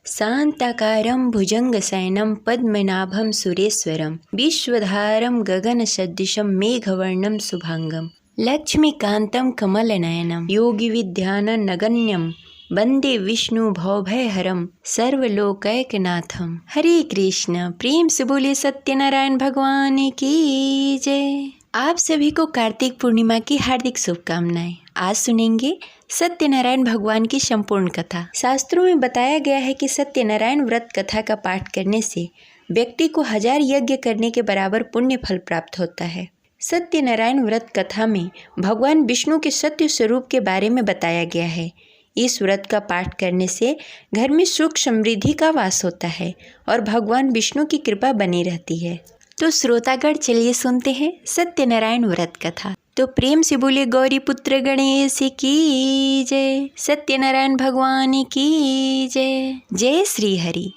शांताकारं भुजंगशयनं पद्मनाभं सुरेश्वरं विश्वधारं गगनसदृशं मेघवर्णं शुभांगं लक्ष्मीकान्तं कमलनयनं योगिविद्यानगण्यं वंदे विष्णु भवभयहरं सर्वलोकैकनाथम। हरे कृष्ण। प्रेम से बोले सत्यनारायण भगवान की जय। आप सभी को कार्तिक पूर्णिमा की हार्दिक शुभकामनाएं। आज सुनेंगे सत्यनारायण भगवान की संपूर्ण कथा। शास्त्रों में बताया गया है कि सत्यनारायण व्रत कथा का पाठ करने से व्यक्ति को 1000 यज्ञ करने के बराबर पुण्य फल प्राप्त होता है। सत्यनारायण व्रत कथा में भगवान विष्णु के सत्य स्वरूप के बारे में बताया गया है। इस व्रत का पाठ करने से घर में सुख समृद्धि का वास होता है और भगवान विष्णु की कृपा बनी रहती है। तो श्रोतागण चलिए सुनते हैं सत्यनारायण व्रत कथा। तो प्रेम से बोले गौरी पुत्र गणेश की जय, सत्यनारायण भगवान की जय। जय श्री हरि।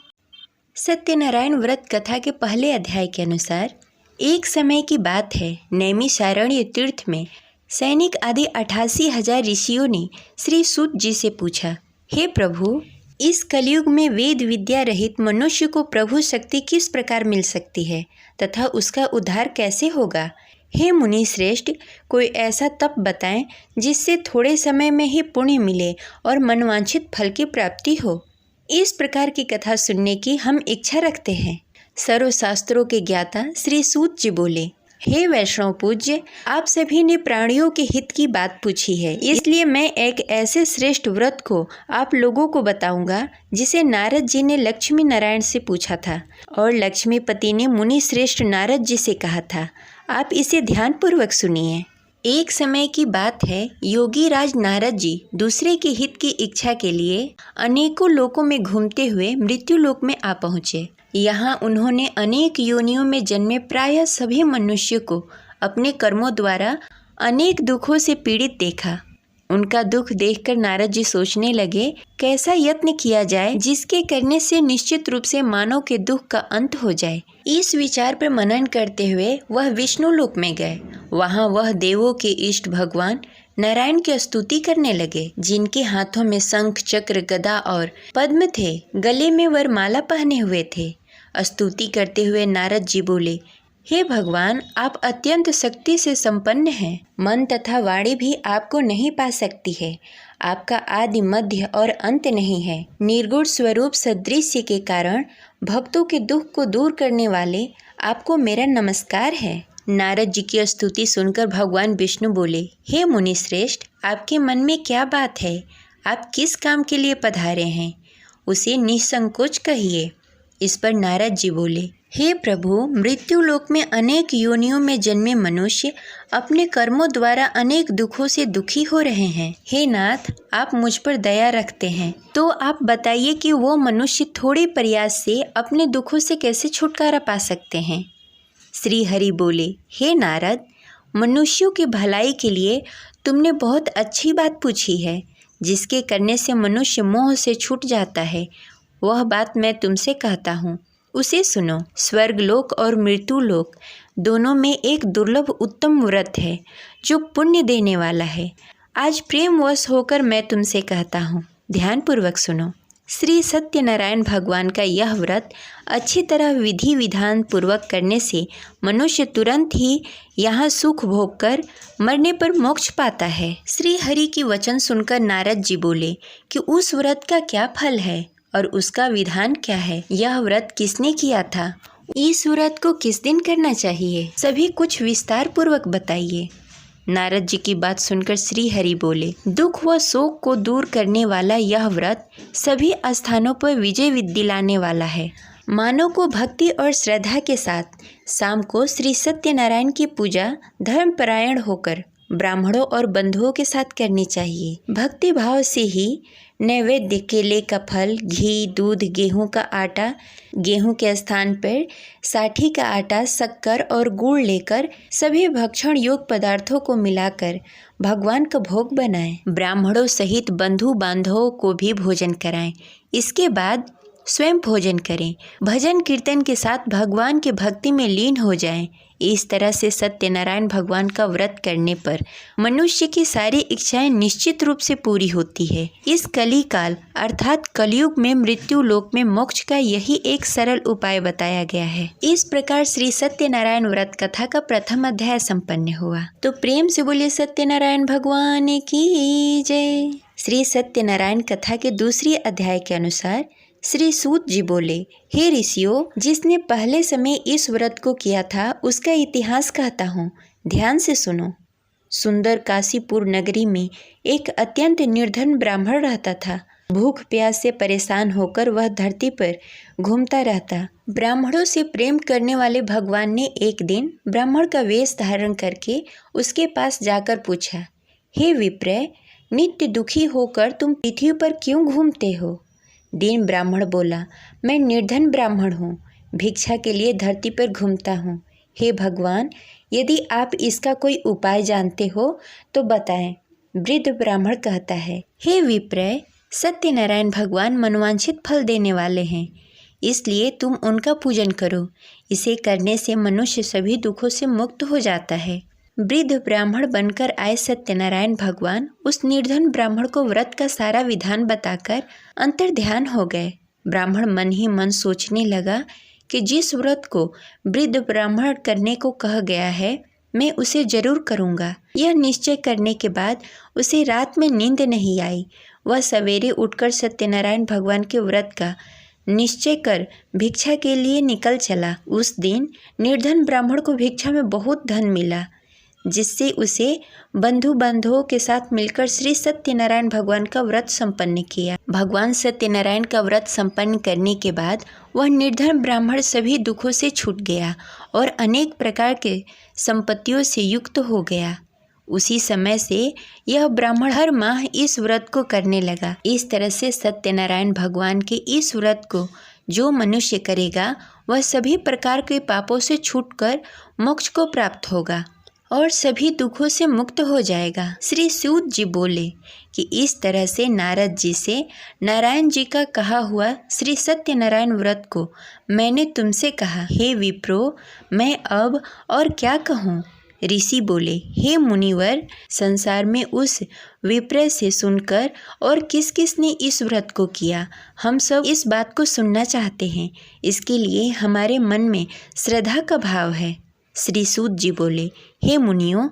सत्यनारायण व्रत कथा के पहले अध्याय के अनुसार एक समय की बात है, नैमिषारण्य तीर्थ में सैनिक आदि 88,000 ऋषियों ने श्री सूत जी से पूछा, हे प्रभु, इस कलयुग में वेद विद्या रहित मनुष्य को प्रभु शक्ति किस प्रकार मिल सकती है तथा उसका उद्धार कैसे होगा? हे मुनि श्रेष्ठ, कोई ऐसा तप बताएं जिससे थोड़े समय में ही पुण्य मिले और मनवांछित फल की प्राप्ति हो। इस प्रकार की कथा सुनने की हम इच्छा रखते हैं। सर्वशास्त्रों के ज्ञाता श्री सूत जी बोले, हे वैष्णव पूज्य, आप सभी ने प्राणियों के हित की बात पूछी है, इसलिए मैं एक ऐसे श्रेष्ठ व्रत को आप लोगों को बताऊंगा जिसे नारद जी ने लक्ष्मी नारायण से पूछा था और लक्ष्मीपति ने मुनि श्रेष्ठ नारद जी से कहा था। आप इसे ध्यानपूर्वक सुनिए। एक समय की बात है, योगी राज नारद जी दूसरे के हित की इच्छा के लिए अनेकों लोकों में घूमते हुए मृत्यु लोक में आ पहुँचे। यहाँ उन्होंने अनेक योनियों में जन्मे प्रायः सभी मनुष्य को अपने कर्मों द्वारा अनेक दुखों से पीड़ित देखा। उनका दुख देखकर नारद जी सोचने लगे, कैसा यत्न किया जाए जिसके करने से निश्चित रूप से मानव के दुख का अंत हो जाए। इस विचार पर मनन करते हुए वह विष्णु लोक में गए। वहाँ वह देवों के इष्ट भगवान नारायण की स्तुति करने लगे, जिनके हाथों में शंख चक्र गदा और पद्म थे, गले में वरमाला पहने हुए थे। स्तुति करते हुए नारद जी बोले, हे भगवान, आप अत्यंत शक्ति से संपन्न हैं। मन तथा वाणी भी आपको नहीं पा सकती है। आपका आदि मध्य और अंत नहीं है। निर्गुण स्वरूप सदृश्य के कारण भक्तों के दुख को दूर करने वाले आपको मेरा नमस्कार है। नारद जी की स्तुति सुनकर भगवान विष्णु बोले, हे मुनि श्रेष्ठ, आपके मन में क्या बात है? आप किस काम के लिए पधारे हैं? उसे निसंकोच कहिए। इस पर नारद जी बोले, हे प्रभु, मृत्यु लोक में अनेक योनियों में जन्मे मनुष्य अपने कर्मों द्वारा अनेक दुखों से दुखी हो रहे हैं। हे नाथ, आप मुझ पर दया रखते हैं, तो आप बताइए कि वो मनुष्य थोड़े प्रयास से अपने दुखों से कैसे छुटकारा पा सकते हैं। श्री हरि बोले, हे नारद, मनुष्यों की भलाई के लिए तुमने बहुत अच्छी बात पूछी है, जिसके करने से मनुष्य मोह से छूट जाता है। वह बात मैं तुमसे कहता हूँ, उसे सुनो। स्वर्गलोक और मृत्यु लोक दोनों में एक दुर्लभ उत्तम व्रत है जो पुण्य देने वाला है। आज प्रेमवश होकर मैं तुमसे कहता हूँ, ध्यानपूर्वक सुनो। श्री सत्यनारायण भगवान का यह व्रत अच्छी तरह विधि विधान पूर्वक करने से मनुष्य तुरंत ही यहाँ सुख भोग कर मरने पर मोक्ष पाता है। श्री हरि की वचन सुनकर नारद जी बोले कि उस व्रत का क्या फल है और उसका विधान क्या है? यह व्रत किसने किया था? इस व्रत को किस दिन करना चाहिए? सभी कुछ विस्तार पूर्वक बताइए। नारद जी की बात सुनकर श्री हरि बोले, दुख व शोक को दूर करने वाला यह व्रत सभी स्थानों पर विजय दिलाने वाला है। मानव को भक्ति और श्रद्धा के साथ शाम को श्री सत्यनारायण की पूजा धर्मपरायण होकर ब्राह्मणों और बंधुओं के साथ करनी चाहिए। भक्ति भाव से ही नैवेद्य केले का फल, घी, दूध, गेहूं का आटा, गेहूं के स्थान पर साठी का आटा, शक्कर और गुड़ लेकर सभी भक्षण योग्य पदार्थों को मिलाकर भगवान का भोग बनाएं। ब्राह्मणों सहित बंधु बांधवों को भी भोजन कराएं। इसके बाद स्वयं भोजन करें, भजन कीर्तन के साथ भगवान की भक्ति में लीन हो जाएं। इस तरह से सत्यनारायण भगवान का व्रत करने पर मनुष्य की सारी इच्छाएं निश्चित रूप से पूरी होती है। इस कली काल अर्थात कलयुग में मृत्यु लोक में मोक्ष का यही एक सरल उपाय बताया गया है। इस प्रकार श्री सत्यनारायण व्रत कथा का प्रथम अध्याय संपन्न हुआ। तो प्रेम से बोलिए सत्यनारायण भगवान की जय। श्री सत्यनारायण कथा के दूसरे अध्याय के अनुसार श्री सूत जी बोले, हे ऋषियों, जिसने पहले समय इस व्रत को किया था उसका इतिहास कहता हूँ, ध्यान से सुनो। सुंदर काशीपुर नगरी में एक अत्यंत निर्धन ब्राह्मण रहता था। भूख प्यास से परेशान होकर वह धरती पर घूमता रहता। ब्राह्मणों से प्रेम करने वाले भगवान ने एक दिन ब्राह्मण का वेश धारण करके उसके पास जाकर पूछा, हे विप्र, नित्य दुखी होकर तुम पृथ्वी पर क्यों घूमते हो? दीन ब्राह्मण बोला, मैं निर्धन ब्राह्मण हूँ, भिक्षा के लिए धरती पर घूमता हूँ। हे भगवान, यदि आप इसका कोई उपाय जानते हो तो बताएं। वृद्ध ब्राह्मण कहता है, हे विप्र, सत्यनारायण भगवान मनोवांछित फल देने वाले हैं, इसलिए तुम उनका पूजन करो। इसे करने से मनुष्य सभी दुखों से मुक्त हो जाता है। वृद्ध ब्राह्मण बनकर आए सत्यनारायण भगवान उस निर्धन ब्राह्मण को व्रत का सारा विधान बताकर अंतर्ध्यान हो गए। ब्राह्मण मन ही मन सोचने लगा कि जिस व्रत को वृद्ध ब्राह्मण करने को कहा गया है, मैं उसे जरूर करूँगा। यह निश्चय करने के बाद उसे रात में नींद नहीं आई। वह सवेरे उठकर सत्यनारायण भगवान के व्रत का निश्चय कर भिक्षा के लिए निकल चला। उस दिन निर्धन ब्राह्मण को भिक्षा में बहुत धन मिला, जिससे उसे बंधु बांधवों के साथ मिलकर श्री सत्यनारायण भगवान का व्रत संपन्न किया। भगवान सत्यनारायण का व्रत संपन्न करने के बाद वह निर्धन ब्राह्मण सभी दुखों से छूट गया और अनेक प्रकार के संपत्तियों से युक्त हो गया। उसी समय से यह ब्राह्मण हर माह इस व्रत को करने लगा। इस तरह से सत्यनारायण भगवान के इस व्रत को जो मनुष्य करेगा वह सभी प्रकार के पापों से छूटकर मोक्ष को प्राप्त होगा और सभी दुखों से मुक्त हो जाएगा। श्री सूत जी बोले कि इस तरह से नारद जी से नारायण जी का कहा हुआ श्री सत्यनारायण व्रत को मैंने तुमसे कहा। हे विप्रो, मैं अब और क्या कहूँ? ऋषि बोले, हे मुनिवर, संसार में उस विप्र से सुनकर और किस किस ने इस व्रत को किया, हम सब इस बात को सुनना चाहते हैं। इसके लिए हमारे मन में श्रद्धा का भाव है। श्री सूत जी बोले, हे मुनियों,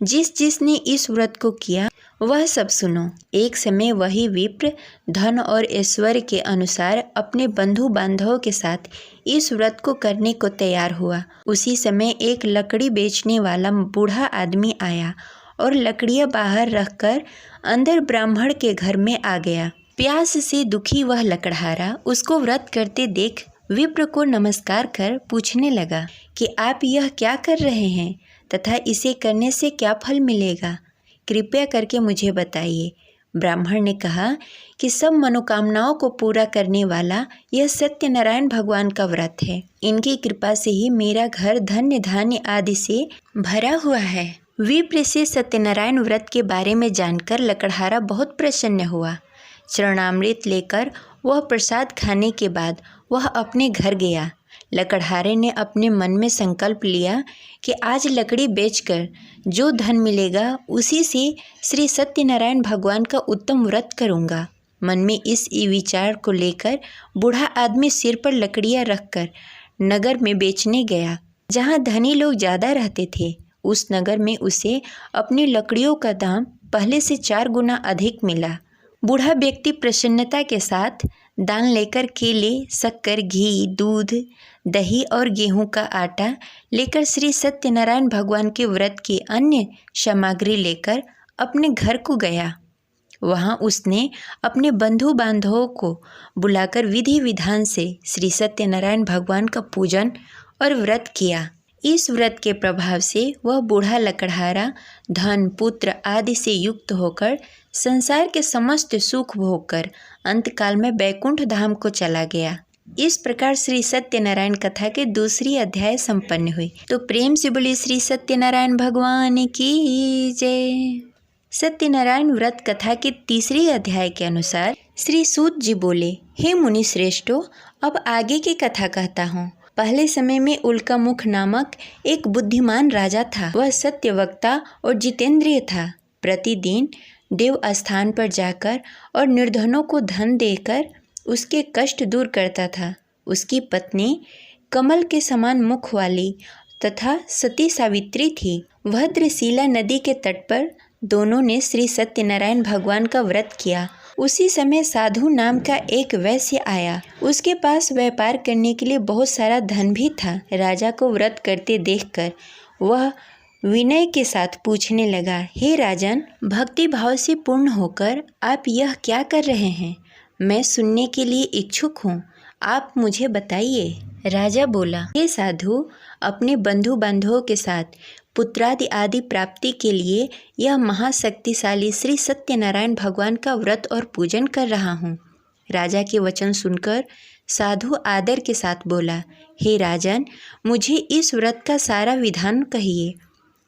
जिसने इस व्रत को किया वह सब सुनो। एक समय वही विप्र धन और ऐश्वर्य के अनुसार अपने बंधु बांधवों के साथ इस व्रत को करने को तैयार हुआ। उसी समय एक लकड़ी बेचने वाला बूढ़ा आदमी आया और लकड़ियां बाहर रखकर अंदर ब्राह्मण के घर में आ गया। प्यास से दुखी वह लकड़हारा उसको व्रत करते देख विप्र को नमस्कार कर पूछने लगा कि आप यह क्या कर रहे हैं तथा इसे करने से क्या फल मिलेगा, कृपया करके मुझे बताइए। ब्राह्मण ने कहा कि सब मनोकामनाओं को पूरा करने वाला यह सत्यनारायण भगवान का व्रत है। इनकी कृपा से ही मेरा घर धन्य धान्य आदि से भरा हुआ है। विप्र से सत्यनारायण व्रत के बारे में जानकर लकड़हारा बहुत प्रसन्न हुआ। चरणामृत लेकर वह प्रसाद खाने के बाद वह अपने घर गया। लकड़हारे ने अपने मन में संकल्प लिया कि आज लकड़ी बेचकर जो धन मिलेगा उसी से श्री सत्यनारायण भगवान का उत्तम व्रत करूँगा। मन में इस विचार को लेकर बूढ़ा आदमी सिर पर लकड़ियाँ रखकर नगर में बेचने गया, जहाँ धनी लोग ज़्यादा रहते थे। उस नगर में उसे अपनी लकड़ियों का दाम पहले से 4 गुना अधिक मिला। बूढ़ा व्यक्ति प्रसन्नता के साथ दान लेकर केले, शक्कर, घी, दूध, दही और गेहूं का आटा लेकर श्री सत्यनारायण भगवान के व्रत की अन्य सामग्री लेकर अपने घर को गया। वहां उसने अपने बंधु बांधवों को बुलाकर विधि विधान से श्री सत्यनारायण भगवान का पूजन और व्रत किया। इस व्रत के प्रभाव से वह बूढ़ा लकड़हारा धन, पुत्र आदि से युक्त होकर संसार के समस्त सुख भोगकर अंतकाल में बैकुंठ धाम को चला गया। इस प्रकार श्री सत्यनारायण कथा के दूसरी अध्याय संपन्न हुई। तो प्रेम से बोली श्री सत्यनारायण भगवान की जय। सत्यनारायण व्रत कथा के तीसरी अध्याय के अनुसार श्री सूत जी बोले, हे मुनि श्रेष्ठो, अब आगे की कथा कहता हूँ। पहले समय में उल्कामुख नामक एक बुद्धिमान राजा था। वह सत्यवक्ता और जितेंद्रिय था। प्रतिदिन देव स्थान पर जाकर और निर्धनों को धन देकर उसके कष्ट दूर करता था। उसकी पत्नी कमल के समान मुख वाली तथा सती सावित्री थी। भद्रशिला नदी के तट पर दोनों ने श्री सत्यनारायण भगवान का व्रत किया। उसी समय साधु नाम का एक वैश्य आया। उसके पास व्यापार करने के लिए बहुत सारा धन भी था। राजा को व्रत करते देखकर वह विनय के साथ पूछने लगा, हे राजन, भक्ति भाव से पूर्ण होकर आप यह क्या कर रहे हैं? मैं सुनने के लिए इच्छुक हूँ, आप मुझे बताइए। राजा बोला, हे साधु, अपने बंधु बांधवों के साथ पुत्रादि आदि प्राप्ति के लिए यह महाशक्तिशाली श्री सत्यनारायण भगवान का व्रत और पूजन कर रहा हूँ। राजा के वचन सुनकर साधु आदर के साथ बोला, हे राजन, मुझे इस व्रत का सारा विधान कहिए।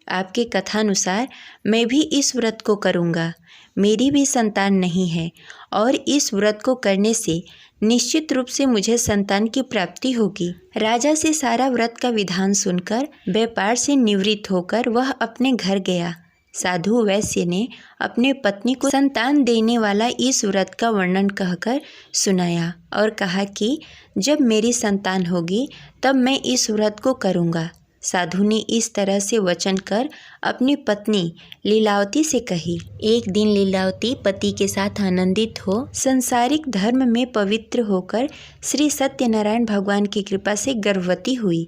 आपके कथानुसार मैं भी इस व्रत को करूँगा। मेरी भी संतान नहीं है और इस व्रत को करने से निश्चित रूप से मुझे संतान की प्राप्ति होगी। राजा से सारा व्रत का विधान सुनकर व्यापार से निवृत्त होकर वह अपने घर गया। साधु वैश्य ने अपने पत्नी को संतान देने वाला इस व्रत का वर्णन कहकर सुनाया और कहा कि जब मेरी संतान होगी तब मैं इस व्रत को करूँगा। साधु ने इस तरह से वचन कर अपनी पत्नी लीलावती से कही। एक दिन लीलावती पति के साथ आनंदित हो संसारिक धर्म में पवित्र होकर श्री सत्यनारायण भगवान की कृपा से गर्भवती हुई।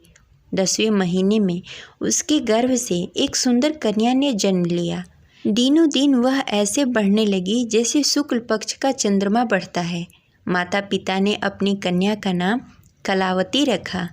10वें महीने में उसके गर्भ से एक सुंदर कन्या ने जन्म लिया। दिनों दिन वह ऐसे बढ़ने लगी जैसे शुक्ल पक्ष का चंद्रमा बढ़ता है। माता पिता ने अपनी कन्या का नाम कलावती रखा।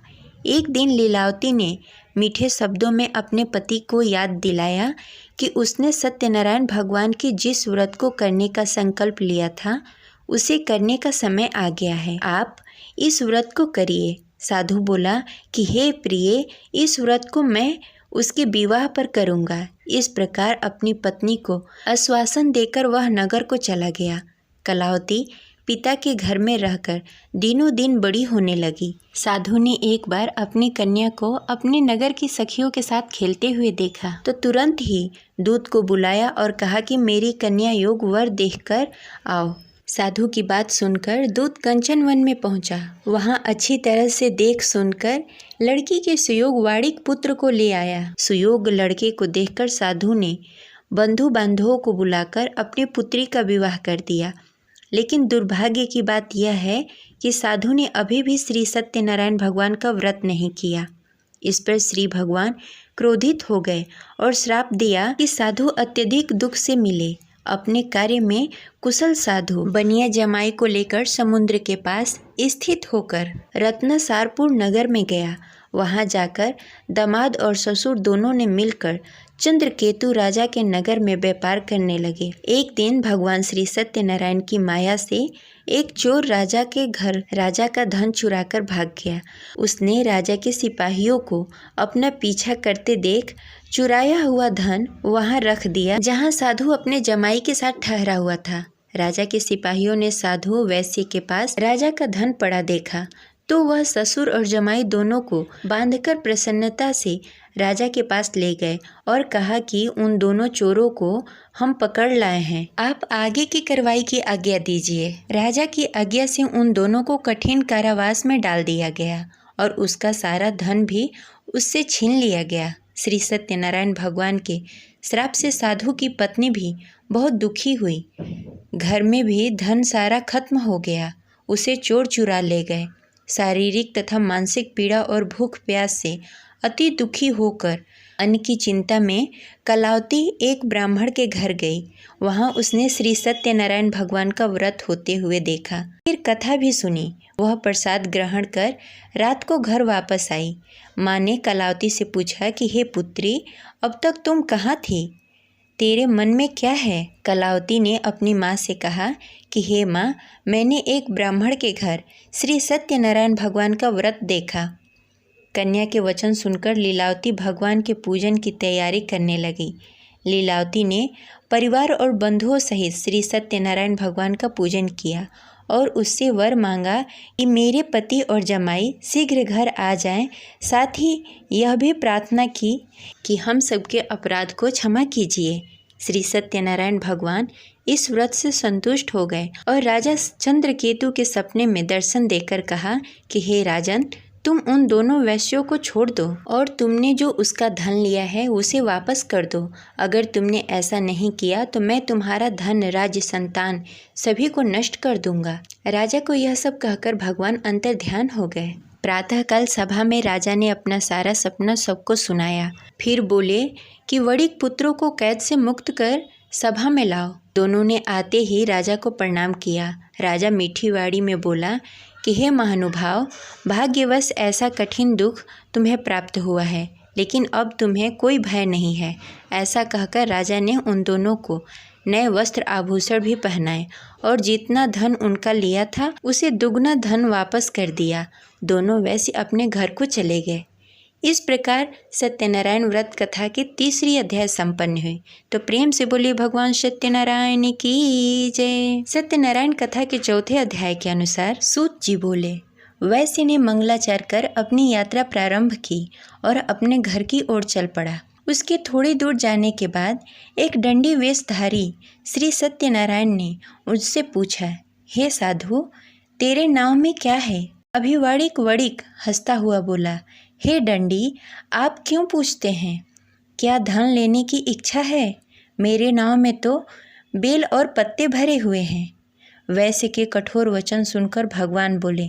एक दिन लीलावती ने मीठे शब्दों में अपने पति को याद दिलाया कि उसने सत्यनारायण भगवान के जिस व्रत को करने का संकल्प लिया था उसे करने का समय आ गया है। आप इस व्रत को करिए। साधु बोला कि हे प्रिय, इस व्रत को मैं उसके विवाह पर करूँगा। इस प्रकार अपनी पत्नी को आश्वासन देकर वह नगर को चला गया। कलावती पिता के घर में रहकर दिनों दिन बड़ी होने लगी। साधु ने एक बार अपनी कन्या को अपने नगर की सखियों के साथ खेलते हुए देखा तो तुरंत ही दूत को बुलाया और कहा कि मेरी कन्या योग वर देखकर आओ। साधु की बात सुनकर दूत कंचन वन में पहुंचा। वहां अच्छी तरह से देख सुनकर लड़की के सुयोग वाड़िक पुत्र को ले आया। सुयोग लड़के को देखकर साधु ने बंधु बांधवों को बुलाकर अपनी पुत्री का विवाह कर दिया। लेकिन दुर्भाग्य की बात यह है कि साधु ने अभी भी श्री सत्यनारायण भगवान का व्रत नहीं किया। इस पर श्री भगवान क्रोधित हो गए और श्राप दिया कि साधु अत्यधिक दुख से मिले। अपने कार्य में कुशल साधु बनिया जमाई को लेकर समुद्र के पास स्थित होकर रत्नसारपुर नगर में गया। वहां जाकर दामाद और ससुर दोनों ने मिलकर चंद्रकेतु राजा के नगर में व्यापार करने लगे। एक दिन भगवान श्री सत्यनारायण की माया से एक चोर राजा के घर राजा का धन चुराकर भाग गया। उसने राजा के सिपाहियों को अपना पीछा करते देख चुराया हुआ धन वहां रख दिया जहां साधु अपने जमाई के साथ ठहरा हुआ था। राजा के सिपाहियों ने साधु वैश्य के पास राजा का धन पड़ा देखा तो वह ससुर और जमाई दोनों को बांधकर प्रसन्नता से राजा के पास ले गए और कहा कि उन दोनों चोरों को हम पकड़ लाए हैं, आप आगे की कार्रवाई की आज्ञा दीजिए। राजा की आज्ञा से उन दोनों को कठिन कारावास में डाल दिया गया और उसका सारा धन भी उससे छीन लिया गया। श्री सत्यनारायण भगवान के श्राप से साधु की पत्नी भी बहुत दुखी हुई। घर में भी धन सारा खत्म हो गया। उसे चोर चुरा ले गए। शारीरिक तथा मानसिक पीड़ा और भूख प्यास से अति दुखी होकर अन्न की चिंता में कलावती एक ब्राह्मण के घर गई। वहां उसने श्री सत्यनारायण भगवान का व्रत होते हुए देखा। फिर कथा भी सुनी। वह प्रसाद ग्रहण कर रात को घर वापस आई। माँ ने कलावती से पूछा कि हे पुत्री, अब तक तुम कहाँ थी? तेरे मन में क्या है? कलावती ने अपनी माँ से कहा कि हे माँ, मैंने एक ब्राह्मण के घर श्री सत्यनारायण भगवान का व्रत देखा। कन्या के वचन सुनकर लीलावती भगवान के पूजन की तैयारी करने लगी। लीलावती ने परिवार और बंधुओं सहित श्री सत्यनारायण भगवान का पूजन किया और उससे वर मांगा कि मेरे पति और जमाई शीघ्र घर आ जाएं। साथ ही यह भी प्रार्थना की कि हम सबके अपराध को क्षमा कीजिए। श्री सत्यनारायण भगवान इस व्रत से संतुष्ट हो गए और राजा चंद्रकेतु के सपने में दर्शन देकर कहा कि हे राजन, तुम उन दोनों वैश्यों को छोड़ दो और तुमने जो उसका धन लिया है उसे वापस कर दो। अगर तुमने ऐसा नहीं किया तो मैं तुम्हारा धन, राज्य, संतान सभी को नष्ट कर दूंगा। राजा को यह सब कहकर भगवान अंतर ध्यान हो गए। प्रातःकाल सभा में राजा ने अपना सारा सपना सबको सुनाया। फिर बोले कि वणिक पुत्रों को कैद से मुक्त कर सभा में लाओ। दोनों ने आते ही राजा को प्रणाम किया। राजा मीठी वाणी में बोला कि हे महानुभाव, भाग्यवश ऐसा कठिन दुख तुम्हें प्राप्त हुआ है, लेकिन अब तुम्हें कोई भय नहीं है। ऐसा कहकर राजा ने उन दोनों को नए वस्त्र आभूषण भी पहनाए और जितना धन उनका लिया था उसे दुगना धन वापस कर दिया। दोनों वैसे अपने घर को चले गए। इस प्रकार सत्यनारायण व्रत कथा की तीसरी अध्याय संपन्न हुई। तो प्रेम से बोलिए भगवान सत्यनारायण की जय। सत्यनारायण कथा के चौथे अध्याय के अनुसार सूत जी बोले, वैश्य ने मंगलाचार कर अपनी यात्रा प्रारंभ की और अपने घर की ओर चल पड़ा। उसके थोड़ी दूर जाने के बाद एक दंडी वेशधारी श्री सत्यनारायण ने उससे पूछा, हे साधु, तेरे नाव में क्या है? अभी वणिक वणिक हंसता हुआ बोला, हे दंडी, आप क्यों पूछते हैं? क्या धन लेने की इच्छा है? मेरे नाव में तो बेल और पत्ते भरे हुए हैं। वैश्य के कठोर वचन सुनकर भगवान बोले,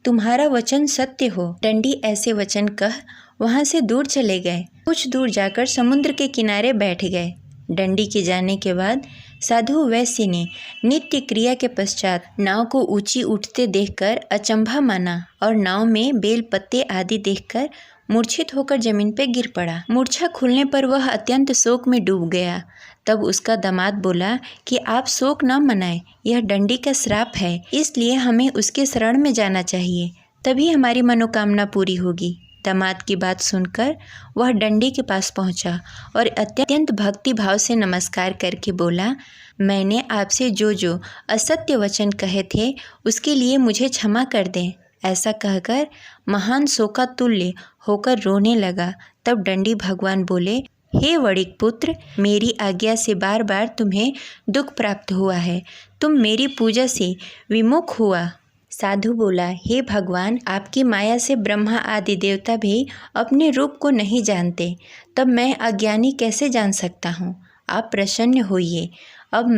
तुम्हारा वचन सत्य हो। दंडी ऐसे वचन कह वहाँ से दूर चले गए। कुछ दूर जाकर समुद्र के किनारे बैठ गए। दंडी के जाने के बाद साधु वैश्य ने नित्य क्रिया के पश्चात नाव को ऊंची उठते देखकर अचंभा माना और नाव में बेल पत्ते आदि देखकर मूर्छित होकर जमीन पर गिर पड़ा। मूर्छा खुलने पर वह अत्यंत शोक में डूब गया। तब उसका दामाद बोला कि आप शोक न मनाएं, यह दंडी का श्राप है, इसलिए हमें उसके शरण में जाना चाहिए, तभी हमारी मनोकामना पूरी होगी। दामाद की बात सुनकर वह दंडी के पास पहुंचा और अत्यंत भक्ति भाव से नमस्कार करके बोला, मैंने आपसे जो जो असत्य वचन कहे थे उसके लिए मुझे क्षमा कर दें। ऐसा कहकर महान शोकातुल्य होकर रोने लगा। तब दंडी भगवान बोले, हे वणिक पुत्र, मेरी आज्ञा से बार बार तुम्हें दुख प्राप्त हुआ है, तुम मेरी पूजा से विमुख हुआ। साधु बोला, हे भगवान, आपकी माया से ब्रह्मा आदि देवता भी अपने रूप को नहीं जानते, तब मैं अज्ञानी कैसे जान सकता हूँ? आप प्रसन्न होइए। अब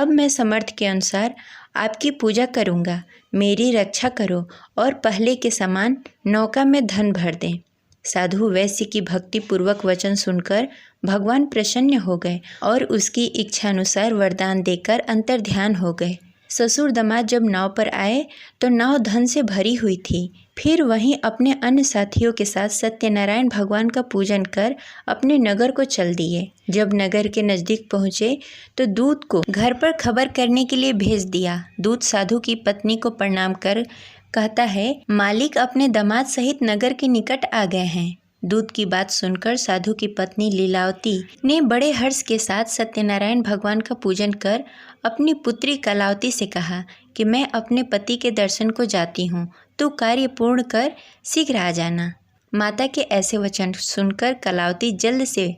मैं समर्थ के अनुसार आपकी पूजा करूँगा। मेरी रक्षा करो और पहले के समान नौका में धन भर दें। साधु वैश्य की भक्ति पूर्वक वचन सुनकर भगवान प्रसन्न हो गए और उसकी इच्छानुसार वरदान देकर अंतर्ध्यान हो गए। ससुर दामाद जब नाव पर आए तो नाव धन से भरी हुई थी। फिर वहीं अपने अन्य साथियों के साथ सत्यनारायण भगवान का पूजन कर अपने नगर को चल दिए। जब नगर के नज़दीक पहुँचे तो दूत को घर पर खबर करने के लिए भेज दिया। दूत साधु की पत्नी को प्रणाम कर कहता है, मालिक अपने दामाद सहित नगर के निकट आ गए हैं। दूत की बात सुनकर साधु की पत्नी लीलावती ने बड़े हर्ष के साथ सत्यनारायण भगवान का पूजन कर अपनी पुत्री कलावती से कहा कि मैं अपने पति के दर्शन को जाती हूँ, तू कार्य पूर्ण कर शीघ्र आ जाना। माता के ऐसे वचन सुनकर कलावती जल्द से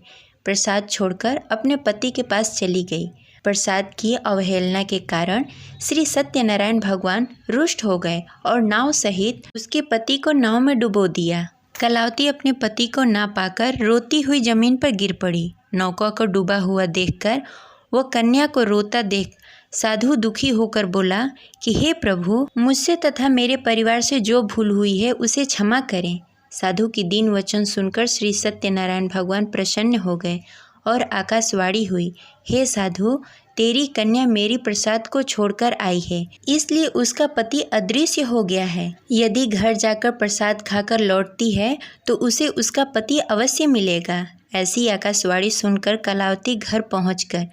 प्रसाद छोड़कर अपने पति के पास चली गई। प्रसाद की अवहेलना के कारण श्री सत्यनारायण भगवान रुष्ट हो गए और नाव सहित उसके पति को नाव में डुबो दिया। कलावती अपने पति को ना पाकर रोती हुई जमीन पर गिर पड़ी। नौका को डूबा हुआ देखकर वह कन्या को रोता देख साधु दुखी होकर बोला कि हे प्रभु, मुझसे तथा मेरे परिवार से जो भूल हुई है उसे क्षमा करें। साधु की दीन वचन सुनकर श्री सत्यनारायण भगवान प्रसन्न हो गए और आकाशवाणी हुई, हे साधु, तेरी कन्या मेरी प्रसाद को छोड़कर आई है, इसलिए उसका पति अदृश्य हो गया है। यदि घर जाकर प्रसाद खाकर लौटती है तो उसे उसका पति अवश्य मिलेगा। ऐसी आकाशवाणी सुनकर कलावती घर पहुंचकर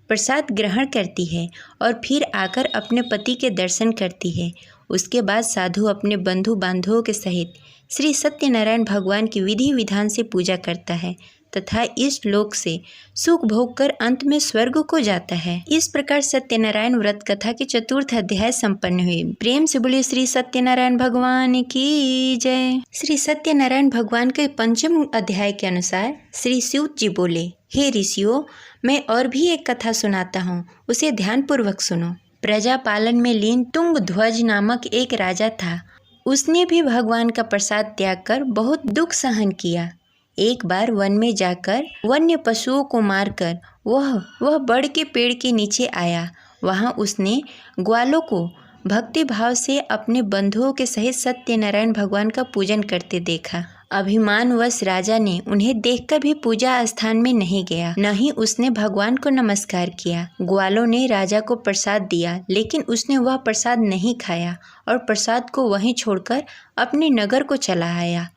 प्रसाद ग्रहण करती है और फिर आकर अपने पति के दर्शन करती है। उसके बाद साधु अपने बंधु बांधवों के सहित श्री सत्यनारायण भगवान की विधि विधान से पूजा करता है तथा इस लोक से सुख भोग कर अंत में स्वर्ग को जाता है। इस प्रकार सत्यनारायण व्रत कथा के चतुर्थ अध्याय संपन्न हुए। प्रेम से बोलिए श्री सत्यनारायण भगवान की जय। श्री सत्यनारायण भगवान के पंचम अध्याय के अनुसार श्री सूत जी बोले, हे ऋषियों, मैं और भी एक कथा सुनाता हूँ, उसे ध्यानपूर्वक सुनो। प्रजा पालन में लीन तुंगध्वज नामक एक राजा था। उसने भी भगवान का प्रसाद त्याग कर बहुत दुख सहन किया। एक बार वन में जाकर वन्य पशुओं को मारकर वह बड़ के पेड़ के नीचे आया। वहाँ उसने ग्वालों को भक्ति भाव से अपने बंधुओं के सहित सत्यनारायण भगवान का पूजन करते देखा। अभिमानवश राजा ने उन्हें देखकर भी पूजा स्थान में नहीं गया, न ही उसने भगवान को नमस्कार किया। ग्वालों ने राजा को प्रसाद दिया, लेकिन उसने वह प्रसाद नहीं खाया और प्रसाद को वहीं छोड़कर अपने नगर को चला आया।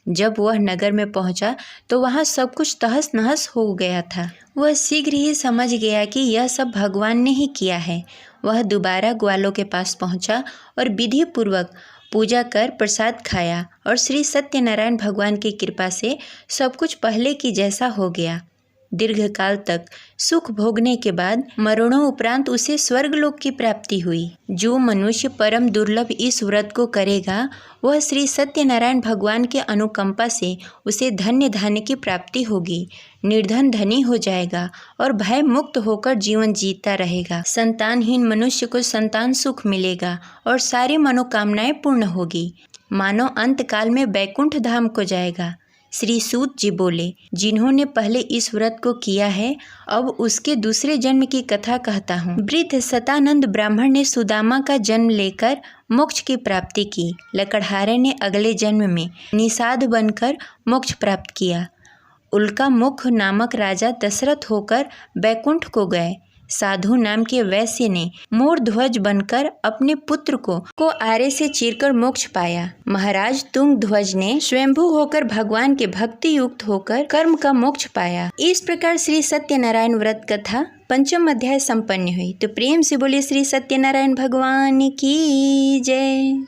जब वह नगर में पहुंचा तो वहां सब कुछ तहस नहस हो गया था। वह शीघ्र ही समझ गया कि यह सब भगवान ने ही किया है। वह दोबारा ग्वालों के पास पहुंचा और विधि पूर्वक पूजा कर प्रसाद खाया और श्री सत्यनारायण भगवान की कृपा से सब कुछ पहले की जैसा हो गया। दीर्घकाल तक सुख भोगने के बाद मरणों उपरांत उसे स्वर्गलोक की प्राप्ति हुई। जो मनुष्य परम दुर्लभ इस व्रत को करेगा, वह श्री सत्यनारायण भगवान के अनुकंपा से उसे धन्य धान्य की प्राप्ति होगी, निर्धन धनी हो जाएगा और भय मुक्त होकर जीवन जीता रहेगा। संतानहीन मनुष्य को संतान सुख मिलेगा और सारी मनोकामनाएं पूर्ण होगी। मानव अंत काल में बैकुंठ धाम को जाएगा। श्री सूत जी बोले, जिन्होंने पहले इस व्रत को किया है, अब उसके दूसरे जन्म की कथा कहता हूँ। वृद्ध सतानंद ब्राह्मण ने सुदामा का जन्म लेकर मोक्ष की प्राप्ति की। लकड़हारे ने अगले जन्म में निषाद बनकर मोक्ष प्राप्त किया। उल्का मुख नामक राजा दशरथ होकर बैकुंठ को गए। साधु नाम के वैश्य ने मोर ध्वज बनकर अपने पुत्र को आरे से चीरकर मोक्ष पाया। महाराज तुंग ध्वज ने स्वयंभू होकर भगवान के भक्ति युक्त होकर कर्म का मोक्ष पाया। इस प्रकार श्री सत्यनारायण व्रत कथा पंचम अध्याय संपन्न हुई। तो प्रेम से बोले श्री सत्यनारायण भगवान की जय।